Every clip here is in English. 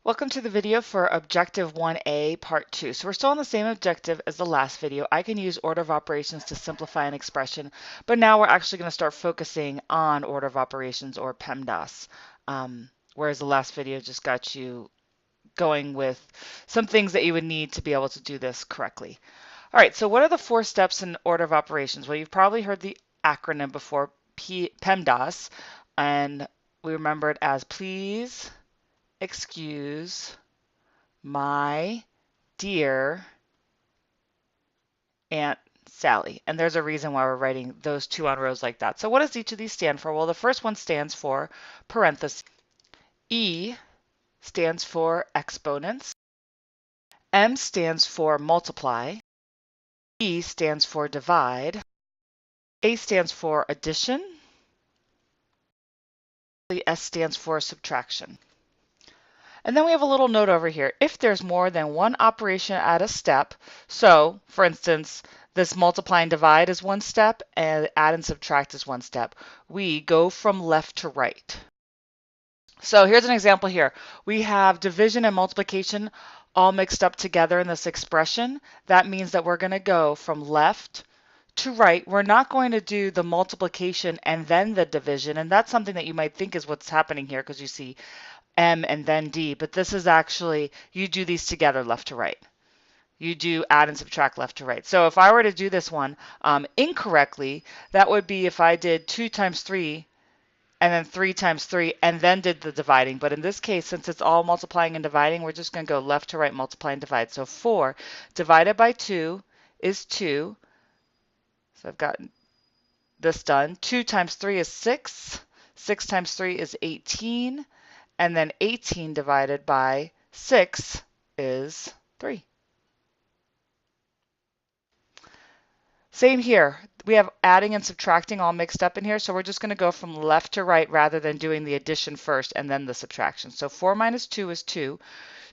Welcome to the video for Objective 1A Part 2. So we're still on the same objective as the last video. I can use order of operations to simplify an expression, but now we're actually going to start focusing on order of operations, or PEMDAS, whereas the last video just got you going with some things that you would need to be able to do this correctly. All right, so what are the 4 steps in order of operations? Well, you've probably heard the acronym before, PEMDAS, and we remember it as please excuse my dear Aunt Sally. And there's a reason why we're writing those 2 on rows like that. So what does each of these stand for? Well, the first one stands for parentheses. E stands for exponents. M stands for multiply. D stands for divide. A stands for addition. The S stands for subtraction. And then we have a little note over here. If there's more than one operation at a step, so for instance, this multiply and divide is one step and add and subtract is one step, we go from left to right. So here's an example here. We have division and multiplication all mixed up together in this expression. That means that we're going to go from left to right. We're not going to do the multiplication and then the division, and that's something that you might think is what's happening here because you see M and then D, but this is actually, you do these together left to right. You do add and subtract left to right. So if I were to do this one incorrectly, that would be if I did 2 times 3 and then 3 times 3 and then did the dividing. But in this case, since it's all multiplying and dividing, we're just going to go left to right, multiply and divide. So 4 divided by 2 is 2. So I've got this done. 2 times 3 is 6. 6 times 3 is 18. And then 18 divided by 6 is 3. Same here. We have adding and subtracting all mixed up in here, so we're just going to go from left to right rather than doing the addition first and then the subtraction. So 4 minus 2 is 2.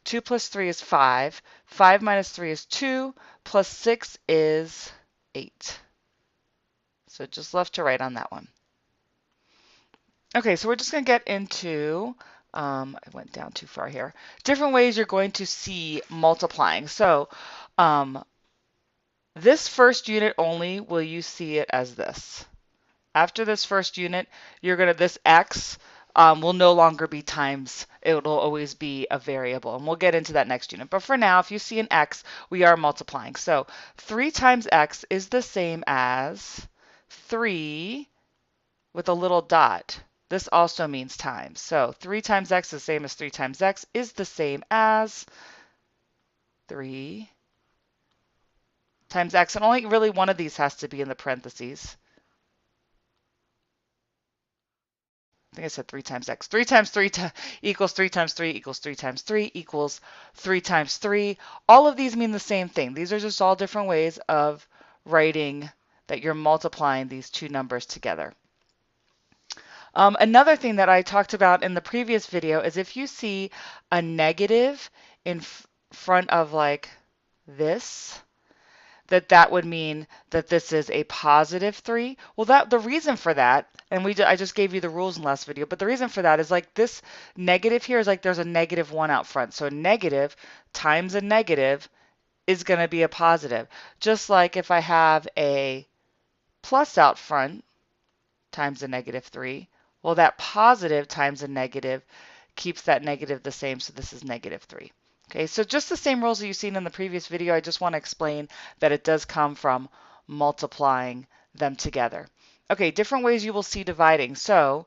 2 plus 3 is 5. 5 minus 3 is 2. Plus 6 is 8. So just left to right on that one. Okay, so we're just going to get into I went down too far here. Different ways you're going to see multiplying. So this first unit only will you see it as this. After this first unit, this x will no longer be times. It will always be a variable, and we'll get into that next unit. But for now, if you see an x, we are multiplying. So 3 times x is the same as 3 with a little dot. This also means times. So 3 times x is the same as 3 times x is the same as 3 times x. And only really one of these has to be in the parentheses. I think I said 3 times x. 3 times 3 equals 3 times 3 equals 3 times 3 equals 3 times 3. All of these mean the same thing. These are just all different ways of writing that you're multiplying these two numbers together. Another thing that I talked about in the previous video is if you see a negative in front of like this, that would mean that this is a positive 3. Well, the reason for that, and I just gave you the rules in the last video, but the reason for that is like this negative here is like there's a negative 1 out front. So a negative times a negative is going to be a positive. Just like if I have a plus out front times a negative 3, well, that positive times a negative keeps that negative the same, so this is negative 3. Okay, so just the same rules that you've seen in the previous video. I just want to explain that it does come from multiplying them together. Okay, different ways you will see dividing. So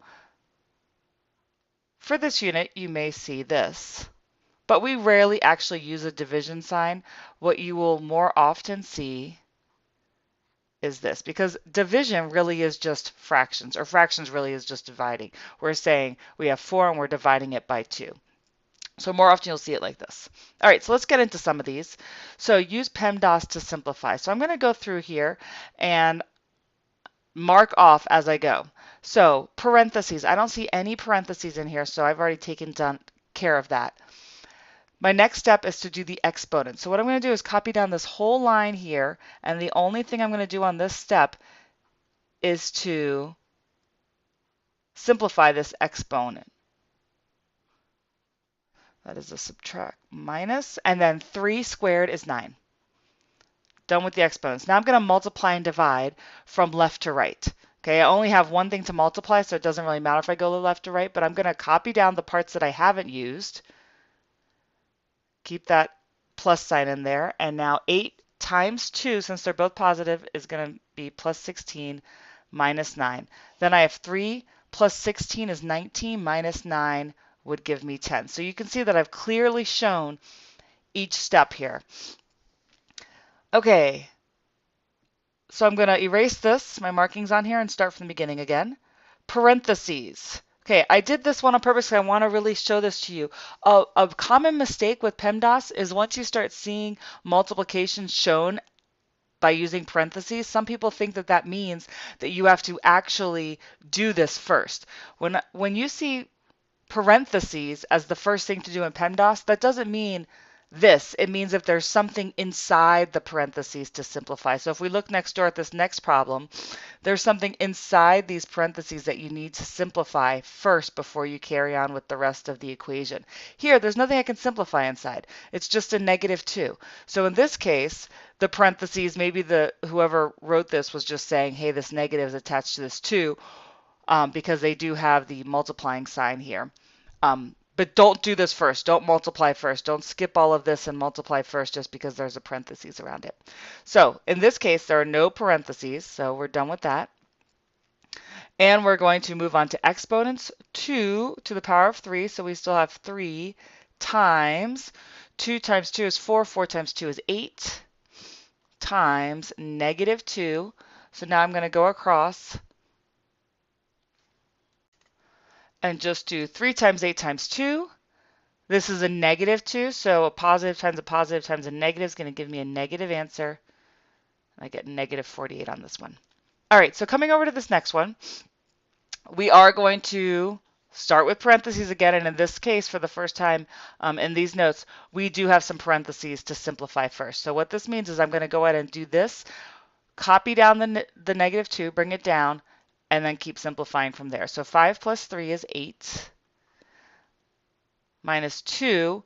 for this unit, you may see this, but we rarely actually use a division sign. What you will more often see is this, because division really is just fractions, or fractions really is just dividing. We're saying we have 4 and we're dividing it by 2. So more often you'll see it like this. All right, so let's get into some of these. So use PEMDAS to simplify. So I'm going to go through here and mark off as I go. So parentheses, I don't see any parentheses in here, so I've already taken care of that. My next step is to do the exponent. So what I'm going to do is copy down this whole line here, and the only thing I'm going to do on this step is to simplify this exponent. That is a subtract minus, and then 3 squared is 9. Done with the exponents. Now I'm going to multiply and divide from left to right. Okay, I only have one thing to multiply, so it doesn't really matter if I go left to right, but I'm going to copy down the parts that I haven't used. Keep that plus sign in there, and now 8 times 2, since they're both positive, is going to be plus 16 minus 9. Then I have 3 plus 16 is 19 minus 9 would give me 10. So you can see that I've clearly shown each step here. Okay, so I'm going to erase this, my markings on here, and start from the beginning again. Parentheses. Okay, I did this one on purpose because I want to really show this to you. A common mistake with PEMDAS is once you start seeing multiplication shown by using parentheses, some people think that that means that you have to actually do this first. When you see parentheses as the first thing to do in PEMDAS, that doesn't mean this. It means if there's something inside the parentheses to simplify. So if we look next door at this next problem, there's something inside these parentheses that you need to simplify first before you carry on with the rest of the equation. Here, there's nothing I can simplify inside. It's just a -2. So in this case, the parentheses, maybe whoever wrote this was just saying, hey, this negative is attached to this 2, because they do have the multiplying sign here. But don't do this first. Don't multiply first. Don't skip all of this and multiply first just because there's a parentheses around it. So in this case, there are no parentheses, so we're done with that. And we're going to move on to exponents. 2 to the power of 3, so we still have 3 times 2 times 2 is 4, 4 times 2 is 8, times -2. So now I'm going to go across and just do 3 times 8 times 2. This is a -2, so a positive times a positive times a negative is going to give me a negative answer. I get -48 on this one. All right, so coming over to this next one, we are going to start with parentheses again, and in this case, for the first time in these notes, we do have some parentheses to simplify first. So what this means is I'm going to go ahead and do this, copy down the -2, bring it down, and then keep simplifying from there. So 5 plus 3 is 8, minus 2,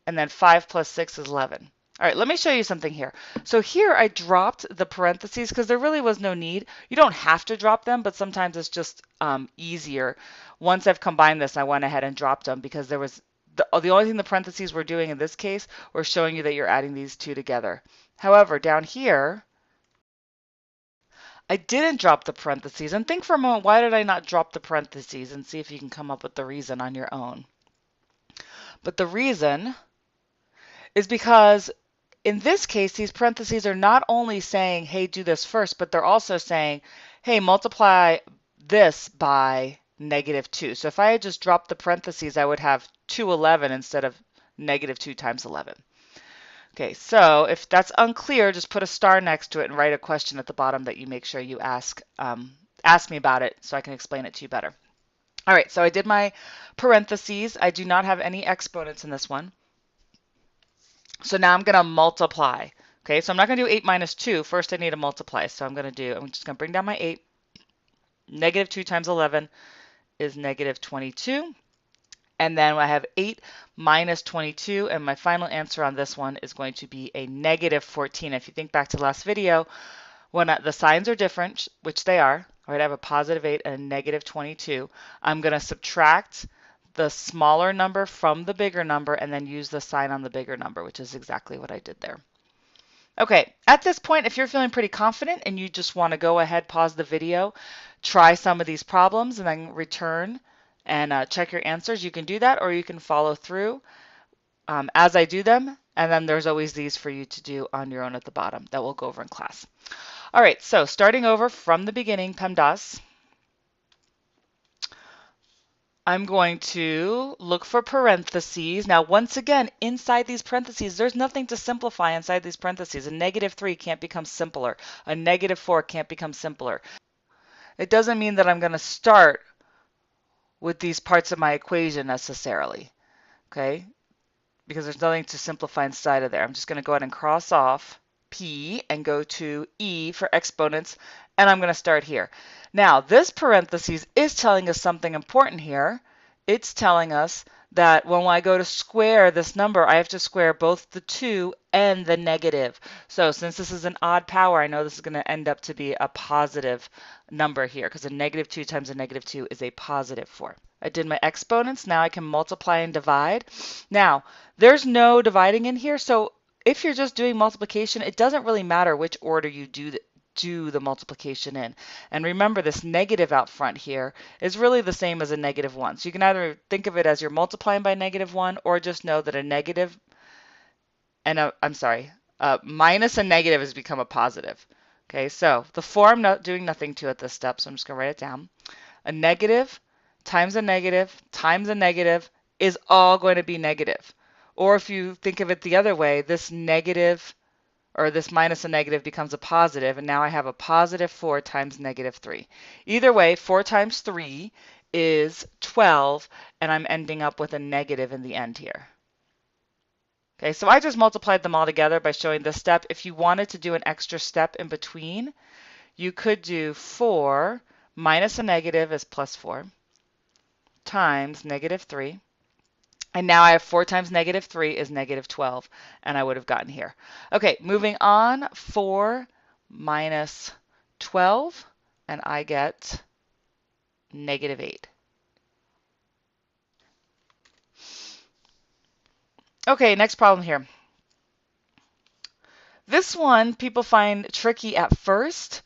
and then 5 plus 6 is 11. All right, let me show you something here. So here I dropped the parentheses because there really was no need. You don't have to drop them, but sometimes it's just easier. Once I've combined this, I went ahead and dropped them because there was the only thing the parentheses were doing in this case were showing you that you're adding these two together. However, down here, I didn't drop the parentheses. And think for a moment, why did I not drop the parentheses? And see if you can come up with the reason on your own. But the reason is because in this case, these parentheses are not only saying, hey, do this first, but they're also saying, hey, multiply this by -2. So if I had just dropped the parentheses, I would have 211 instead of -2 times 11. Okay, so if that's unclear, just put a star next to it and write a question at the bottom that you make sure you ask me about it so I can explain it to you better. All right, so I did my parentheses. I do not have any exponents in this one. So now I'm going to multiply. Okay, so I'm not going to do 8 minus 2. First, I need to multiply. So I'm just going to bring down my 8. -2 times 11 is -22. And then I have 8 minus 22, and my final answer on this one is going to be a -14. If you think back to the last video, when the signs are different, which they are, right, I have a +8 and a -22, I'm going to subtract the smaller number from the bigger number and then use the sign on the bigger number, which is exactly what I did there. Okay, at this point, if you're feeling pretty confident and you just want to go ahead, pause the video, try some of these problems, and then return and check your answers, you can do that, or you can follow through as I do them, and then there's always these for you to do on your own at the bottom that we'll go over in class. All right, so starting over from the beginning, PEMDAS, I'm going to look for parentheses. Now, once again, inside these parentheses, there's nothing to simplify inside these parentheses. A -3 can't become simpler. A -4 can't become simpler. It doesn't mean that I'm going to start with these parts of my equation necessarily, okay? Because there's nothing to simplify inside of there. I'm just going to go ahead and cross off P and go to E for exponents, and I'm going to start here. Now, this parentheses is telling us something important here. It's telling us that when I go to square this number, I have to square both the 2 and the negative. So since this is an odd power, I know this is going to end up to be a positive number here because a negative 2 times a negative 2 is a positive 4. I did my exponents. Now I can multiply and divide. Now, there's no dividing in here, so if you're just doing multiplication, it doesn't really matter which order you do the multiplication in. And remember, this negative out front here is really the same as a negative 1. So you can either think of it as you're multiplying by negative 1 or just know that a negative and a minus a negative has become a positive. Okay, so the 4 I'm not doing nothing to at this step, so I'm just going to write it down. A negative times a negative is all going to be negative. Or if you think of it the other way, this negative or this minus a negative becomes a positive, and now I have a positive 4 times negative 3. Either way, 4 times 3 is 12, and I'm ending up with a negative in the end here. Okay, so I just multiplied them all together by showing this step. If you wanted to do an extra step in between, you could do 4 minus a negative is plus 4 times negative 3. And now I have 4 times negative 3 is negative 12, and I would have gotten here. Okay, moving on, 4 minus 12, and I get negative 8. Okay, next problem here. This one people find tricky at first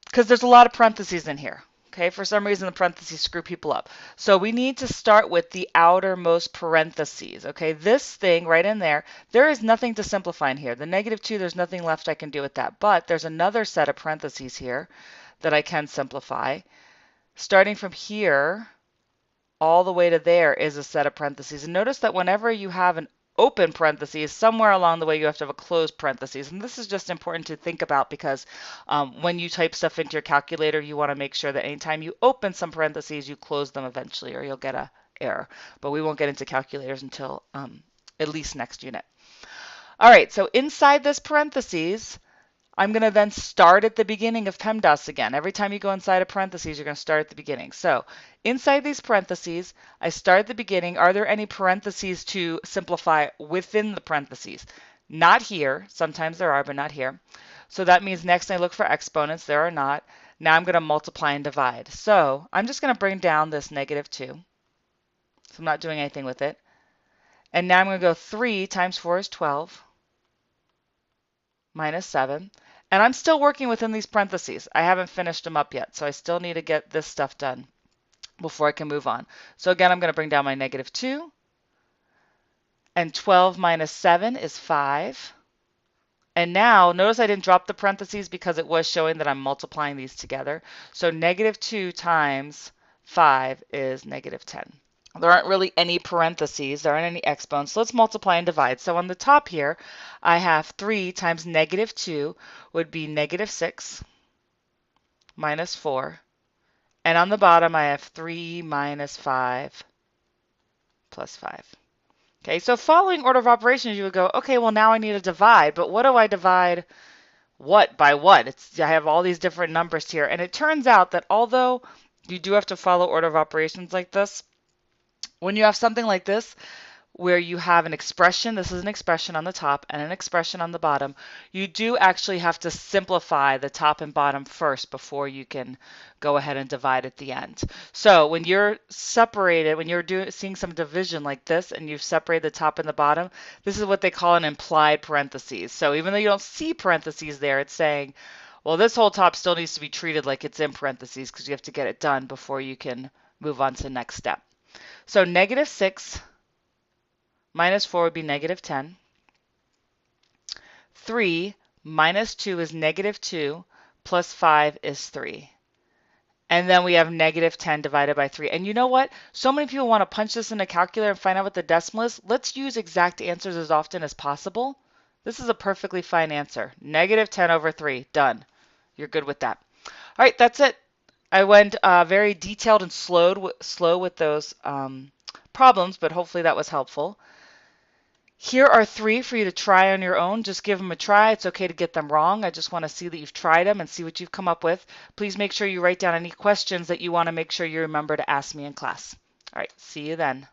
because there's a lot of parentheses in here. Okay, for some reason the parentheses screw people up. So we need to start with the outermost parentheses. Okay, this thing right in there, there is nothing to simplify in here. The negative 2, there's nothing left I can do with that. But there's another set of parentheses here that I can simplify. Starting from here all the way to there is a set of parentheses. And notice that whenever you have an open parentheses, somewhere along the way you have to have a closed parentheses. And this is just important to think about because when you type stuff into your calculator, you want to make sure that anytime you open some parentheses, you close them eventually or you'll get an error. But we won't get into calculators until at least next unit. All right, so inside this parentheses, I'm going to then start at the beginning of PEMDAS again. Every time you go inside a parentheses, you're going to start at the beginning. So inside these parentheses, I start at the beginning. Are there any parentheses to simplify within the parentheses? Not here. Sometimes there are, but not here. So that means next I look for exponents. There are not. Now I'm going to multiply and divide. So I'm just going to bring down this negative 2. So I'm not doing anything with it. And now I'm going to go 3 times 4 is 12 minus 7. And I'm still working within these parentheses. I haven't finished them up yet, so I still need to get this stuff done before I can move on. So again, I'm going to bring down my negative 2. And 12 minus 7 is 5. And now, notice I didn't drop the parentheses because it was showing that I'm multiplying these together. So negative 2 times 5 is negative 10. There aren't really any parentheses. There aren't any exponents. So let's multiply and divide. So on the top here, I have 3 times negative 2 would be negative 6 minus 4. And on the bottom, I have 3 minus 5 plus 5. Okay, so following order of operations, you would go, okay, well, now I need to divide. But what do I divide what by what? I have all these different numbers here. And it turns out that although you do have to follow order of operations like this, when you have something like this, where you have an expression, this is an expression on the top and an expression on the bottom, you do actually have to simplify the top and bottom first before you can go ahead and divide at the end. So when you're separated, when you're seeing some division like this and you've separated the top and the bottom, this is what they call an implied parentheses. So even though you don't see parentheses there, it's saying, well, this whole top still needs to be treated like it's in parentheses because you have to get it done before you can move on to the next step. So negative 6 minus 4 would be negative 10. 3 minus 2 is negative 2, plus 5 is 3. And then we have negative 10 divided by 3. And you know what? So many people want to punch this in a calculator and find out what the decimal is. Let's use exact answers as often as possible. This is a perfectly fine answer. Negative 10 over 3. Done. You're good with that. All right, that's it. I went very detailed and slow with those problems, but hopefully that was helpful. Here are 3 for you to try on your own. Just give them a try. It's okay to get them wrong. I just want to see that you've tried them and see what you've come up with. Please make sure you write down any questions that you want to make sure you remember to ask me in class. All right, see you then.